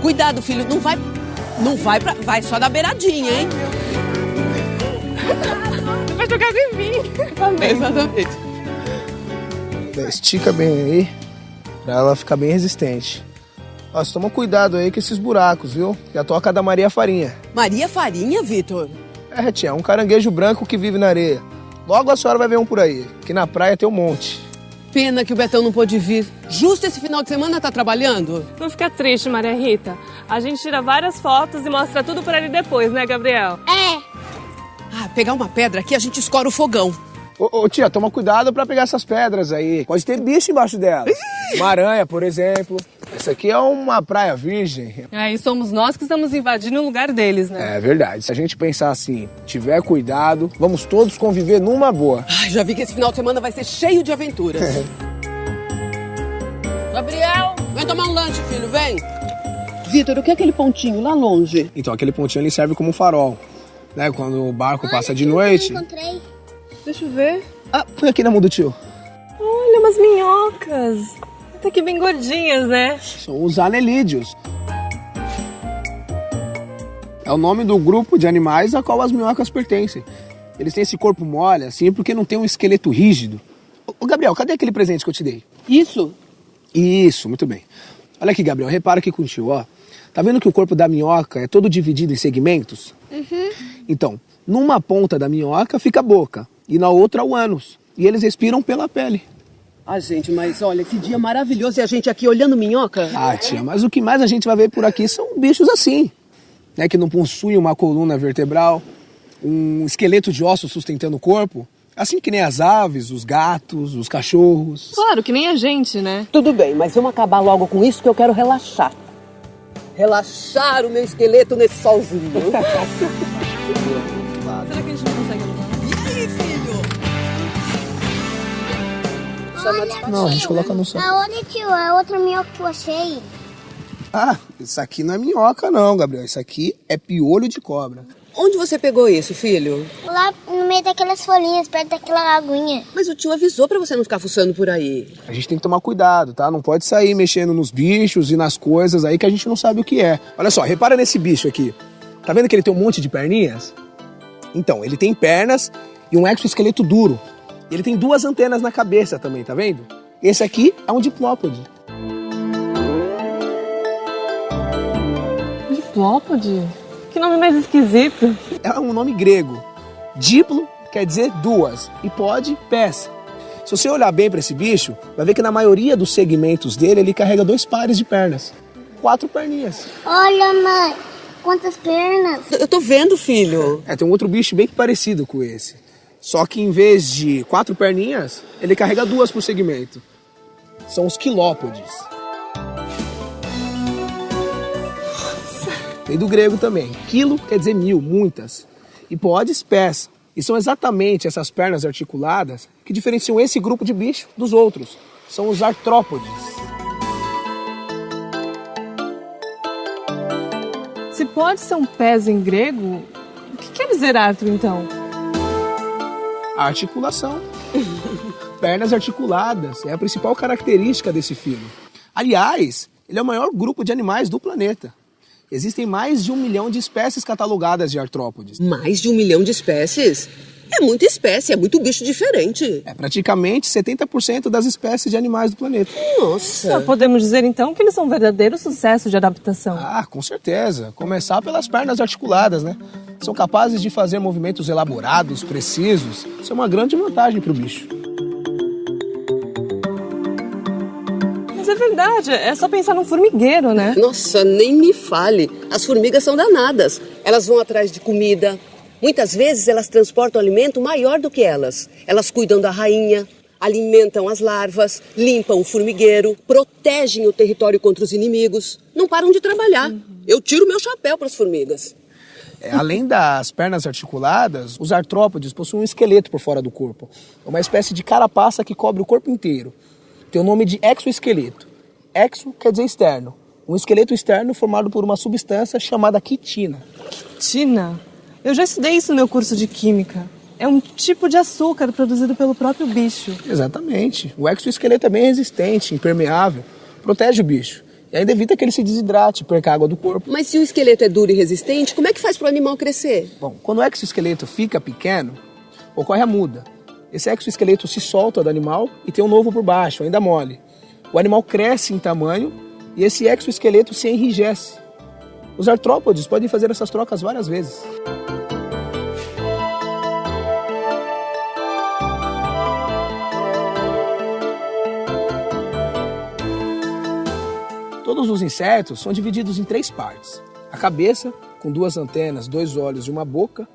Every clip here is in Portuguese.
Cuidado, filho, vai só na beiradinha, hein? Não vai jogar em mim. Exatamente. Estica bem aí, pra ela ficar bem resistente. Ó, você toma cuidado aí com esses buracos, viu? Que é a toca da Maria Farinha. Maria Farinha, Vitor? É, tia, um caranguejo branco que vive na areia. Logo a senhora vai ver um por aí, que na praia tem um monte. Pena que o Betão não pôde vir. Justo esse final de semana tá trabalhando? Não fica triste, Maria Rita. A gente tira várias fotos e mostra tudo pra ele depois, né, Gabriel? Pegar uma pedra aqui, a gente escora o fogão. Ô, tia, toma cuidado pra pegar essas pedras aí. Pode ter bicho embaixo delas. Uma aranha, por exemplo. Essa aqui é uma praia virgem. Aí somos nós que estamos invadindo o lugar deles, né? É verdade. Se a gente pensar assim, tiver cuidado, vamos todos conviver numa boa. Já vi que esse final de semana vai ser cheio de aventuras. Gabriel, vem tomar um lanche, filho, vem. Vitor, o que é aquele pontinho lá longe? Então, aquele pontinho ali serve como farol. Né? Quando o barco passa de noite. Encontrei. Deixa eu ver. Ah, põe aqui na mão do tio. Olha, umas minhocas. Até que bem gordinhas, né? São os anelídeos. É o nome do grupo de animais a qual as minhocas pertencem. Eles têm esse corpo mole, assim, porque não tem um esqueleto rígido. Ô, Gabriel, cadê aquele presente que eu te dei? Isso? Isso, muito bem. Olha aqui, Gabriel, repara aqui com o tio, ó. Tá vendo que o corpo da minhoca é todo dividido em segmentos? Uhum. Então, numa ponta da minhoca fica a boca e na outra o ânus. E eles respiram pela pele. Gente, mas olha, que dia maravilhoso e a gente aqui olhando minhoca. Ah, tia, mas o que mais a gente vai ver por aqui são bichos assim, né? Que não possuem uma coluna vertebral, um esqueleto de ossos sustentando o corpo. Assim que nem as aves, os gatos, os cachorros. Claro, que nem a gente, né? Tudo bem, mas vamos acabar logo com isso que eu quero relaxar. Relaxar o meu esqueleto nesse solzinho. Será que a gente não consegue levar? E aí, filho? Não, a gente coloca no sol. Olha, tio, a outra minhoca que eu achei. Ah, isso aqui não é minhoca não, Gabriel. Isso aqui é piolho de cobra. Onde você pegou isso, filho? Lá no meio daquelas folhinhas, perto daquela aguinha. Mas o tio avisou pra você não ficar fuçando por aí. A gente tem que tomar cuidado, tá? Não pode sair mexendo nos bichos e nas coisas aí que a gente não sabe o que é. Olha só, repara nesse bicho aqui. Tá vendo que ele tem um monte de perninhas? Então, ele tem pernas e um exoesqueleto duro. Ele tem 2 antenas na cabeça também, tá vendo? Esse aqui é um diplópode. Diplópode? Que nome mais esquisito. É um nome grego. Diplo quer dizer 2 e pod, pés. Se você olhar bem para esse bicho, vai ver que na maioria dos segmentos dele ele carrega 2 pares de pernas. 4 perninhas. Olha, mãe, quantas pernas. Eu tô vendo, filho. Tem um outro bicho bem parecido com esse. Só que em vez de 4 perninhas, ele carrega 2 por segmento. São os quilópodes. Vem do grego também. Quilo quer dizer 1000, muitas. E podes, pés. E são exatamente essas pernas articuladas que diferenciam esse grupo de bicho dos outros. São os artrópodes. Se pode ser um pés em grego, o que quer dizer artro, então? Articulação. Pernas articuladas. É a principal característica desse filo. Aliás, ele é o maior grupo de animais do planeta. Existem mais de 1 milhão de espécies catalogadas de artrópodes. Mais de 1 milhão de espécies? É muita espécie, é muito bicho diferente. É praticamente 70% das espécies de animais do planeta. Nossa. Podemos dizer, então, que eles são um verdadeiro sucesso de adaptação. Ah, com certeza. Começar pelas pernas articuladas, né? São capazes de fazer movimentos elaborados, precisos. Isso é uma grande vantagem para o bicho. Mas é verdade, é só pensar num formigueiro, né? Nossa, nem me fale. As formigas são danadas. Elas vão atrás de comida. Muitas vezes elas transportam alimento maior do que elas. Elas cuidam da rainha, alimentam as larvas, limpam o formigueiro, protegem o território contra os inimigos. Não param de trabalhar. Eu tiro meu chapéu para as formigas. Além das pernas articuladas, os artrópodes possuem um esqueleto por fora do corpo. É uma espécie de carapaça que cobre o corpo inteiro. Tem o nome de exoesqueleto. Exo quer dizer externo. Um esqueleto externo formado por uma substância chamada quitina. Quitina? Eu já estudei isso no meu curso de química. É um tipo de açúcar produzido pelo próprio bicho. Exatamente. O exoesqueleto é bem resistente, impermeável, protege o bicho. E ainda evita que ele se desidrate, perca água do corpo. Mas se o esqueleto é duro e resistente, como é que faz para o animal crescer? Bom, quando o exoesqueleto fica pequeno, ocorre a muda. Esse exoesqueleto se solta do animal e tem um novo por baixo, ainda mole. O animal cresce em tamanho e esse exoesqueleto se enrijece. Os artrópodes podem fazer essas trocas várias vezes. Todos os insetos são divididos em 3 partes. A cabeça, com 2 antenas, 2 olhos e uma boca.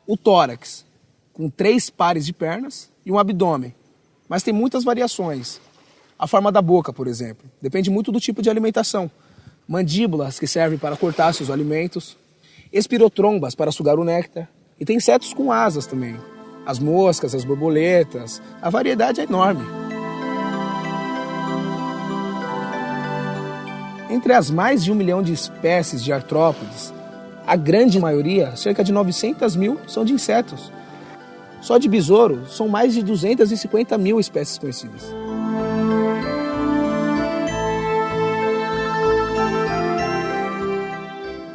O tórax, com 3 pares de pernas e um abdômen. Mas tem muitas variações. A forma da boca, por exemplo, depende muito do tipo de alimentação. Mandíbulas, que servem para cortar seus alimentos. Espirotrombas, para sugar o néctar. E tem insetos com asas também. As moscas, as borboletas. A variedade é enorme. Entre as mais de 1 milhão de espécies de artrópodes, a grande maioria, cerca de 900 mil, são de insetos. Só de besouro, são mais de 250 mil espécies conhecidas.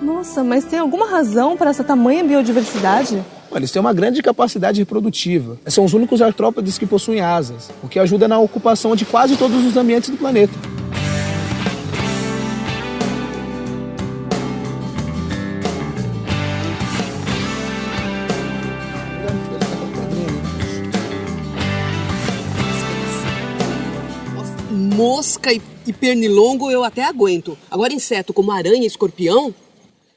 Nossa, mas tem alguma razão para essa tamanha biodiversidade? Eles têm uma grande capacidade reprodutiva. São os únicos artrópodes que possuem asas, o que ajuda na ocupação de quase todos os ambientes do planeta. Mosca e pernilongo eu até aguento. Agora inseto como aranha e escorpião,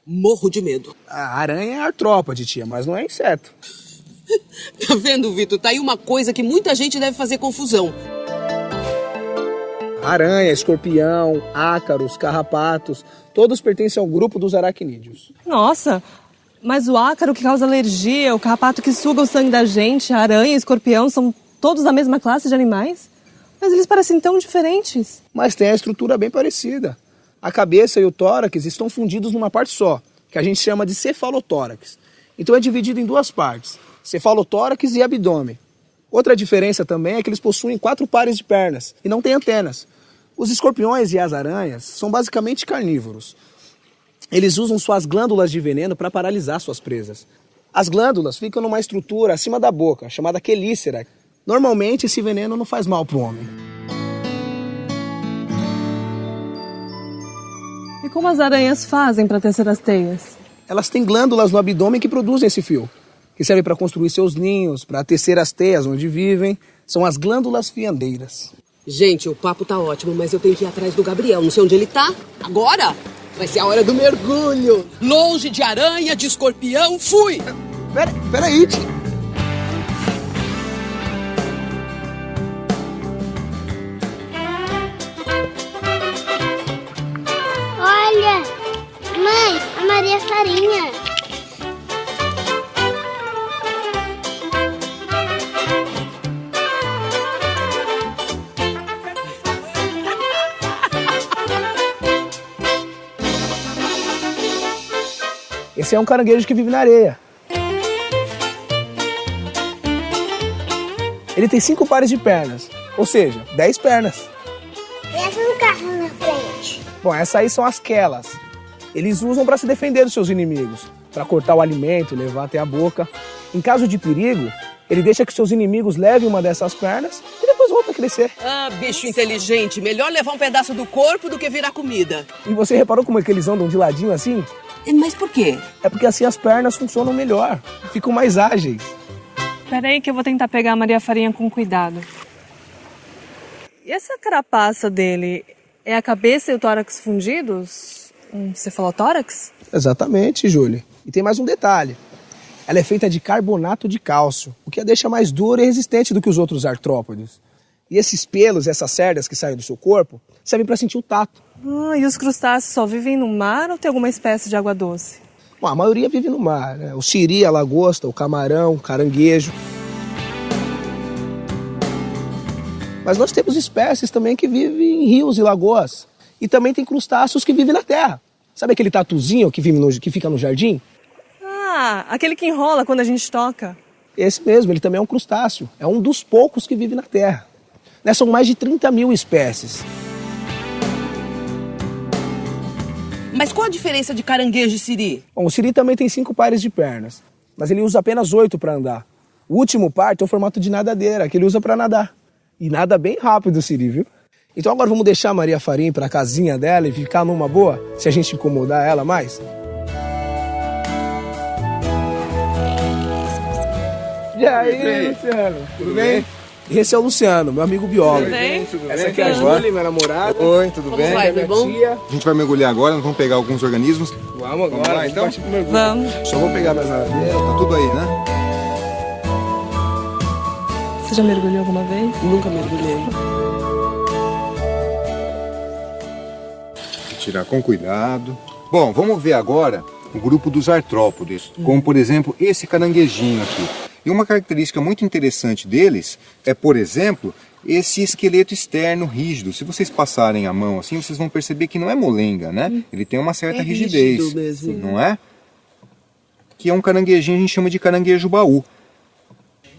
morro de medo. A aranha é artrópode, tia, mas não é inseto. Tá vendo, Vitor? Tá aí uma coisa que muita gente deve fazer confusão. Aranha, escorpião, ácaros, carrapatos, todos pertencem ao grupo dos aracnídeos. Nossa, mas o ácaro que causa alergia, o carrapato que suga o sangue da gente, a aranha e o escorpião são todos da mesma classe de animais? Mas eles parecem tão diferentes. Mas tem a estrutura bem parecida. A cabeça e o tórax estão fundidos numa parte só, que a gente chama de cefalotórax. Então é dividido em 2 partes, cefalotórax e abdômen. Outra diferença também é que eles possuem 4 pares de pernas e não têm antenas. Os escorpiões e as aranhas são basicamente carnívoros. Eles usam suas glândulas de veneno para paralisar suas presas. As glândulas ficam numa estrutura acima da boca, chamada quelícera. Normalmente esse veneno não faz mal para o homem. E como as aranhas fazem para tecer as teias? Elas têm glândulas no abdômen que produzem esse fio, que serve para construir seus ninhos, para tecer as teias onde vivem. São as glândulas fiandeiras. Gente, o papo tá ótimo, mas eu tenho que ir atrás do Gabriel. Não sei onde ele tá. Agora vai ser a hora do mergulho. Longe de aranha, de escorpião, fui! Peraí, tia. Olha, mãe, a Maria Farinha. Esse é um caranguejo que vive na areia. Ele tem 5 pares de pernas, ou seja, 10 pernas. E essa carro na frente? Bom, essas aí são as quelas. Eles usam para se defender dos seus inimigos, para cortar o alimento, levar até a boca. Em caso de perigo, ele deixa que seus inimigos levem uma dessas pernas e depois volta a crescer. Ah, bicho inteligente. Melhor levar um pedaço do corpo do que virar comida. E você reparou como é que eles andam de ladinho assim? Mas por quê? É porque assim as pernas funcionam melhor, ficam mais ágeis. Peraí que eu vou tentar pegar a Maria Farinha com cuidado. E essa carapaça dele é a cabeça e o tórax fundidos? Um cefalotórax? Exatamente, Júlia. E tem mais um detalhe. Ela é feita de carbonato de cálcio, o que a deixa mais dura e resistente do que os outros artrópodes. E esses pelos, essas cerdas que saem do seu corpo, servem para sentir o tato. Ah, e os crustáceos só vivem no mar ou tem alguma espécie de água doce? Bom, a maioria vive no mar, né? O siri, a lagosta, o camarão, o caranguejo. Mas nós temos espécies também que vivem em rios e lagoas. E também tem crustáceos que vivem na terra. Sabe aquele tatuzinho que fica no jardim? Ah, aquele que enrola quando a gente toca. Esse mesmo, ele também é um crustáceo. É um dos poucos que vive na terra. São mais de 30 mil espécies. Mas qual a diferença de caranguejo e siri? Bom, o siri também tem 5 pares de pernas, mas ele usa apenas 8 para andar. O último par tem o formato de nadadeira, que ele usa para nadar. E nada bem rápido o siri, viu? Então agora vamos deixar a Maria Farinha ir para a casinha dela e ficar numa boa, se a gente incomodar ela mais? E aí, Luciano? Tudo bem? Esse é o Luciano, meu amigo biólogo. Tudo bem? Essa aqui é a Júlia, minha namorada. Oi, tudo bem? vai, tudo bom? A gente vai mergulhar agora, nós vamos pegar alguns organismos. Vamos agora, lá, então? Vamos. Só vou pegar minhas nadadeiras. Tá tudo aí, né? Você já mergulhou alguma vez? Nunca mergulhei. Tirar com cuidado. Bom, vamos ver agora o grupo dos artrópodes, como por exemplo esse caranguejinho aqui. E uma característica muito interessante deles é, por exemplo, esse esqueleto externo rígido. Se vocês passarem a mão assim, vocês vão perceber que não é molenga, né? Ele tem uma certa rigidez, mesmo. não é? Que é um caranguejinho, a gente chama de caranguejo baú.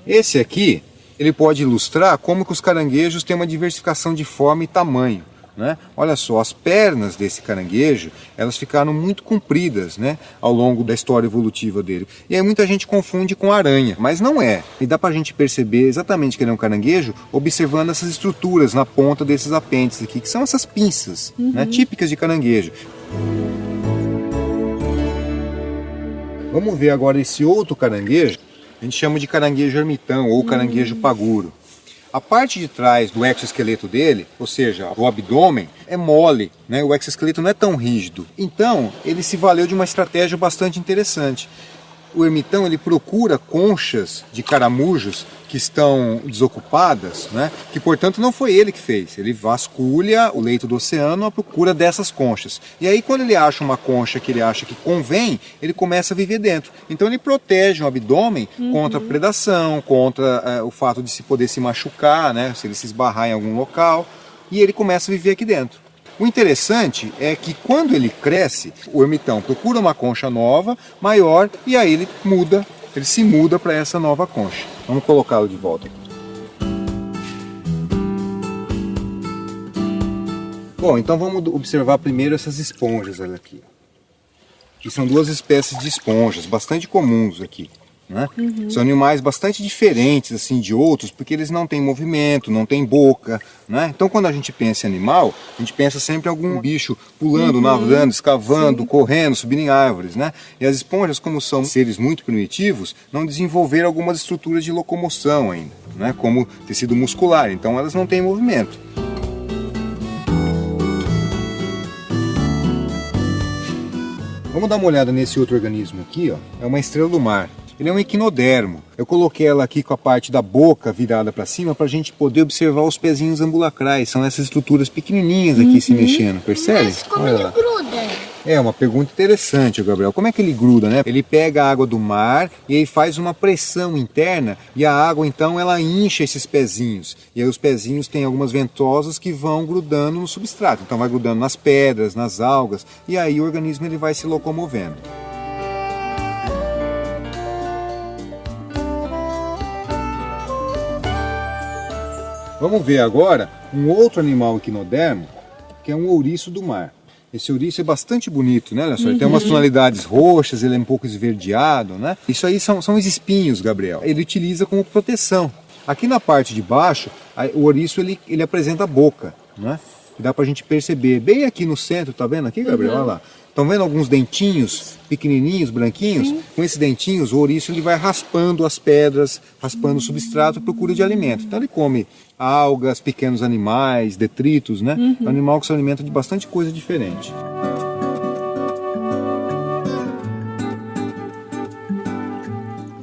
Esse aqui, ele pode ilustrar como que os caranguejos têm uma diversificação de forma e tamanho, né? Olha só, as pernas desse caranguejo, elas ficaram muito compridas, né, ao longo da história evolutiva dele. E aí muita gente confunde com aranha, mas não é. E dá pra gente perceber exatamente que ele é um caranguejo observando essas estruturas na ponta desses apêndices aqui, que são essas pinças, né, típicas de caranguejo. Vamos ver agora esse outro caranguejo, a gente chama de caranguejo ermitão ou caranguejo paguro. A parte de trás do exoesqueleto dele, ou seja, o abdômen, é mole, né? O exoesqueleto não é tão rígido. Então, ele se valeu de uma estratégia bastante interessante. O ermitão, ele procura conchas de caramujos que estão desocupadas, né? Que portanto não foi ele que fez. Ele vasculha o leito do oceano à procura dessas conchas. E aí quando ele acha uma concha que ele acha que convém, ele começa a viver dentro. Então ele protege o abdômen contra a predação, contra o fato de se poder se machucar, né? Se ele se esbarrar em algum local. E ele começa a viver aqui dentro. O interessante é que quando ele cresce, o ermitão procura uma concha nova, maior, e aí ele se muda para essa nova concha. Vamos colocá-lo de volta aqui. Bom, então vamos observar primeiro essas esponjas, olha aqui. Que são 2 espécies de esponjas, bastante comuns aqui. Né? São animais bastante diferentes assim de outros, porque eles não têm movimento, não têm boca, né? Então quando a gente pensa em animal, a gente pensa sempre em algum bicho pulando, nadando, escavando, correndo, subindo em árvores, né? E as esponjas, como são seres muito primitivos, não desenvolveram algumas estruturas de locomoção ainda, né? Como tecido muscular, então elas não têm movimento. Vamos dar uma olhada nesse outro organismo aqui, ó. É uma estrela do mar. Ele é um equinodermo. Eu coloquei ela aqui com a parte da boca virada para cima para a gente poder observar os pezinhos ambulacrais. São essas estruturas pequenininhas aqui se mexendo, percebe? Mas como ele gruda? É uma pergunta interessante, Gabriel. Como é que ele gruda, né? Ele pega a água do mar e aí faz uma pressão interna e a água então ela incha esses pezinhos. E aí os pezinhos têm algumas ventosas que vão grudando no substrato. Então vai grudando nas pedras, nas algas e aí o organismo ele vai se locomovendo. Vamos ver agora um outro animal equinodermo, que é um ouriço do mar. Esse ouriço é bastante bonito, né? Olha só, ele tem umas tonalidades roxas, ele é um pouco esverdeado, né? Isso aí são os espinhos, Gabriel. Ele utiliza como proteção. Aqui na parte de baixo, o ouriço ele apresenta a boca, né? E dá pra gente perceber. Bem aqui no centro, tá vendo aqui, Gabriel? Olha lá. Estão vendo alguns dentinhos pequenininhos, branquinhos? Sim. Com esses dentinhos, o ouriço ele vai raspando as pedras, raspando o substrato à procura de alimento. Então ele come algas, pequenos animais, detritos, né? É um animal que se alimenta de bastante coisa diferente.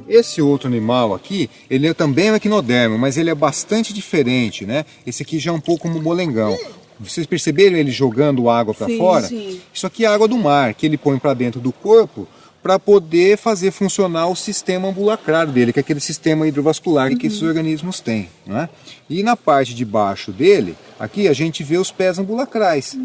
Esse outro animal aqui, ele também é um equinodermo, mas ele é bastante diferente, né? Esse aqui já é um pouco como molengão. Vocês perceberam ele jogando água para fora? Sim. Isso aqui é água do mar, que ele põe para dentro do corpo para poder fazer funcionar o sistema ambulacrar dele, que é aquele sistema hidrovascular que esses organismos têm, né? E na parte de baixo dele, aqui a gente vê os pés ambulacrais.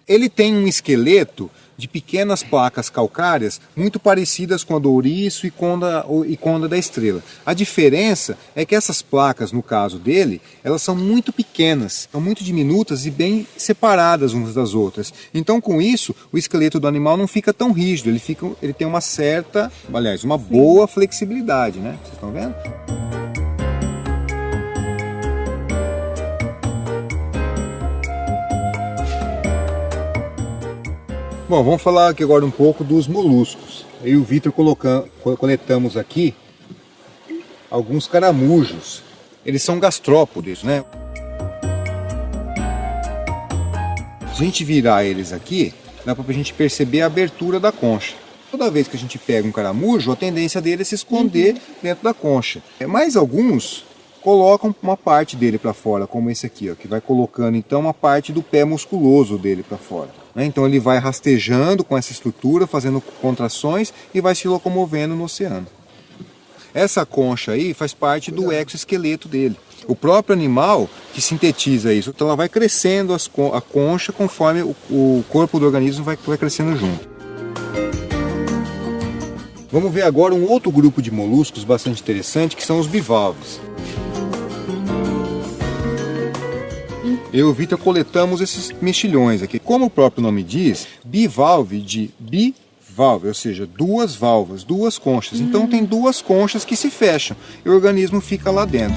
Ele tem um esqueleto de pequenas placas calcárias muito parecidas com a do ouriço e com a da estrela. A diferença é que essas placas, no caso dele, elas são muito pequenas, são muito diminutas e bem separadas umas das outras. Então, com isso, o esqueleto do animal não fica tão rígido, ele tem uma certa, aliás, uma boa flexibilidade, né? Vocês estão vendo? Bom, vamos falar aqui agora um pouco dos moluscos. Eu e o Vitor coletamos aqui alguns caramujos. Eles são gastrópodes, né? Se a gente virar eles aqui, dá pra gente perceber a abertura da concha. Toda vez que a gente pega um caramujo, a tendência dele é se esconder dentro da concha. Mas alguns colocam uma parte dele para fora, como esse aqui, ó, que vai colocando então uma parte do pé musculoso dele para fora. Então ele vai rastejando com essa estrutura, fazendo contrações e vai se locomovendo no oceano. Essa concha aí faz parte do exoesqueleto dele. O próprio animal que sintetiza isso, então ela vai crescendo a concha conforme o corpo do organismo vai crescendo junto. Vamos ver agora um outro grupo de moluscos bastante interessante, que são os bivalves. Eu e o Vitor coletamos esses mexilhões aqui. Como o próprio nome diz, bivalve de bivalve, ou seja, duas válvulas, duas conchas. Então tem duas conchas que se fecham e o organismo fica lá dentro.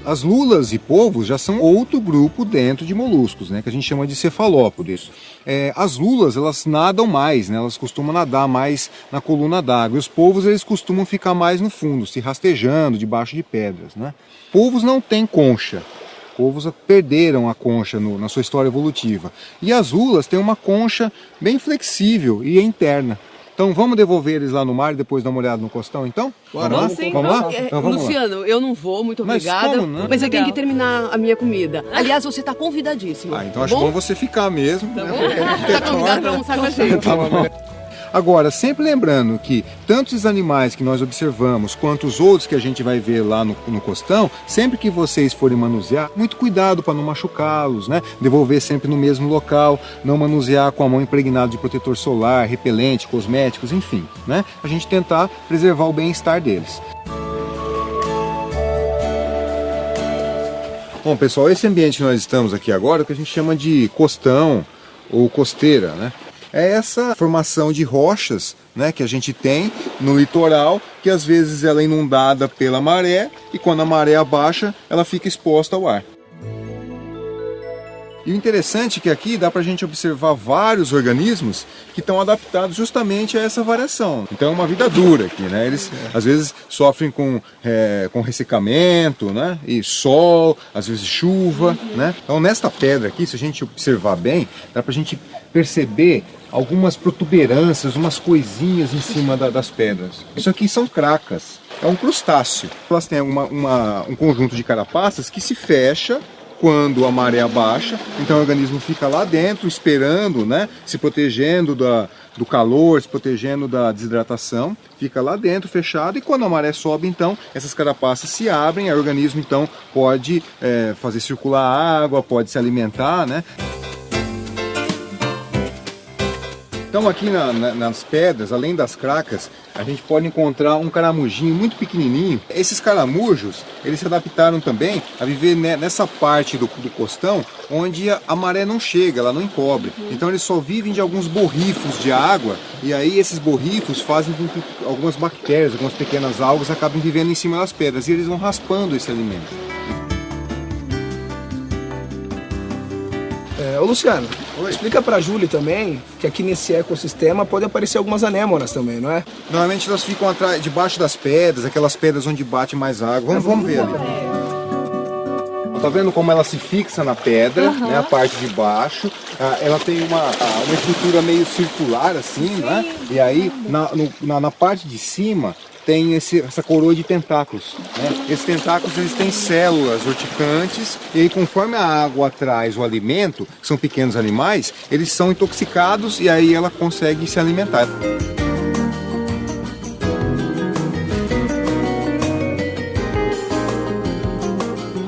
As lulas e polvos já são outro grupo dentro de moluscos, né, que a gente chama de cefalópodes. As lulas, elas nadam mais, né, elas costumam nadar mais na coluna d'água. E os polvos, eles costumam ficar mais no fundo, se rastejando debaixo de pedras, né. Polvos não têm concha. Polvos perderam a concha na sua história evolutiva. E as lulas têm uma concha bem flexível e interna. Então vamos devolver eles lá no mar e depois dar uma olhada no costão, então? Vamos lá? Sim, vamos lá? Então, vamos Luciano, eu não vou, muito obrigada. Mas como, né? Mas eu tenho que terminar a minha comida. Aliás, você está convidadíssimo. Então acho bom você ficar mesmo. Tá bom? Está convidado para almoçar com a gente. Tá bom. Agora, sempre lembrando que tanto os animais que nós observamos, quanto os outros que a gente vai ver lá no costão, sempre que vocês forem manusear, muito cuidado para não machucá-los, né? Devolver sempre no mesmo local, não manusear com a mão impregnada de protetor solar, repelente, cosméticos, enfim, né? A gente tentar preservar o bem-estar deles. Bom, pessoal, esse ambiente que nós estamos aqui agora é o que a gente chama de costão ou costeira, né? É essa formação de rochas, né, que a gente tem no litoral, que às vezes ela é inundada pela maré e quando a maré abaixa, ela fica exposta ao ar. E o interessante é que aqui dá para a gente observar vários organismos que estão adaptados justamente a essa variação. Então é uma vida dura aqui, né? Eles às vezes sofrem com ressecamento, né? E sol, às vezes chuva, né? Então nesta pedra aqui, se a gente observar bem, dá para a gente perceber algumas protuberâncias, umas coisinhas em cima das pedras. Isso aqui são cracas. É um crustáceo. Elas têm um conjunto de carapaças que se fecha quando a maré abaixa, então o organismo fica lá dentro esperando, né, se protegendo do calor, se protegendo da desidratação, fica lá dentro fechado e quando a maré sobe, então essas carapaças se abrem, aí o organismo então pode fazer circular água, pode se alimentar, né? Então aqui nas pedras, além das cracas, a gente pode encontrar um caramujinho muito pequenininho. Esses caramujos, eles se adaptaram também a viver nessa parte do costão, onde a maré não chega, ela não encobre. Então eles só vivem de alguns borrifos de água, e aí esses borrifos fazem com que algumas bactérias, algumas pequenas algas acabem vivendo em cima das pedras, e eles vão raspando esse alimento. Ô Luciano, explica pra Júlia também que aqui nesse ecossistema pode aparecer algumas anêmonas também, não é? Normalmente elas ficam debaixo das pedras, aquelas pedras onde bate mais água. Vamos ver ali. Tá vendo como ela se fixa na pedra, né, a parte de baixo. Ela tem uma estrutura meio circular assim, né? E aí na parte de cima tem essa coroa de tentáculos, né? Esses tentáculos, eles têm células urticantes e aí conforme a água traz o alimento, que são pequenos animais, eles são intoxicados e aí ela consegue se alimentar.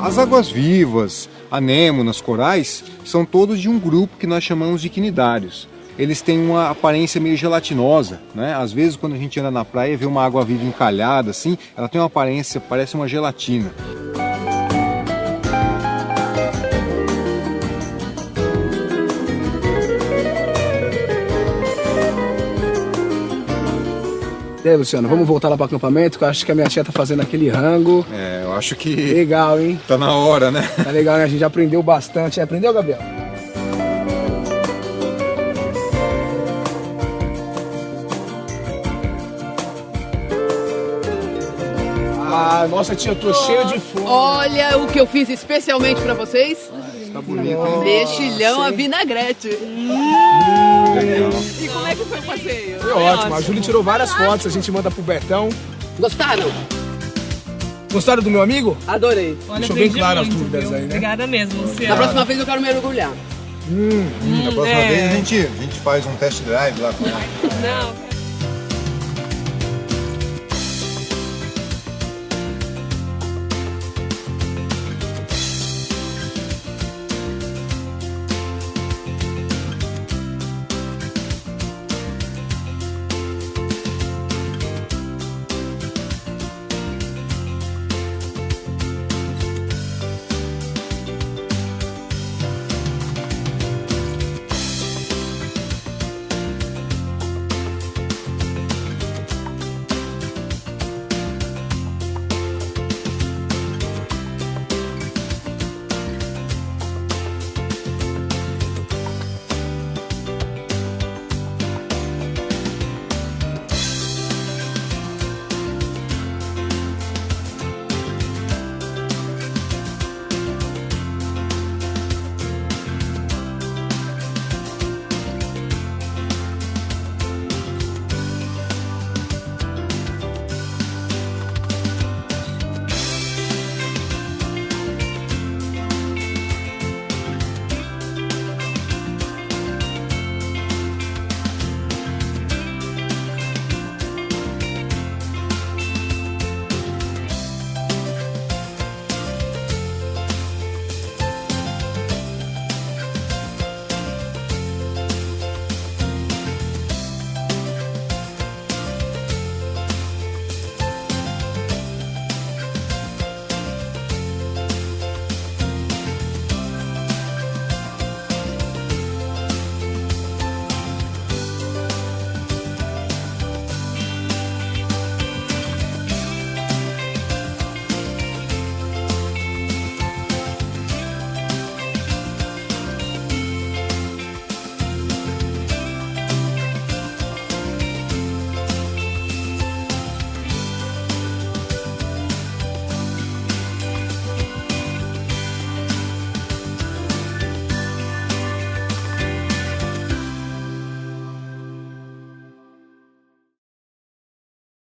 As águas-vivas, anêmonas, corais, são todos de um grupo que nós chamamos de quinidários. Eles têm uma aparência meio gelatinosa, né? Às vezes quando a gente anda na praia e vê uma água-viva encalhada assim, ela tem uma aparência, parece uma gelatina. E aí, Luciano, vamos voltar lá para o acampamento, que eu acho que a minha tia tá fazendo aquele rango. É, eu acho que Legal, hein? tá na hora, né? Tá legal, né? A gente já aprendeu bastante. Aprendeu, Gabriel? Ah, nossa tia, eu tô cheio de fome. Olha o que eu fiz especialmente pra vocês. Tá bonito, hein? Mexilhão a vinagrete. Legal. E como é que foi o passeio? Foi ótimo. A Júlia tirou várias fotos, a gente manda pro Betão. Gostaram? Gostaram do meu amigo? Adorei. Olha, Deixou bem aprendi claro as muito, dúvidas viu? aí, né? Obrigada mesmo, Da Luciano. próxima vez eu quero mergulhar. Da próxima vez a gente faz um test drive lá com ela. Não.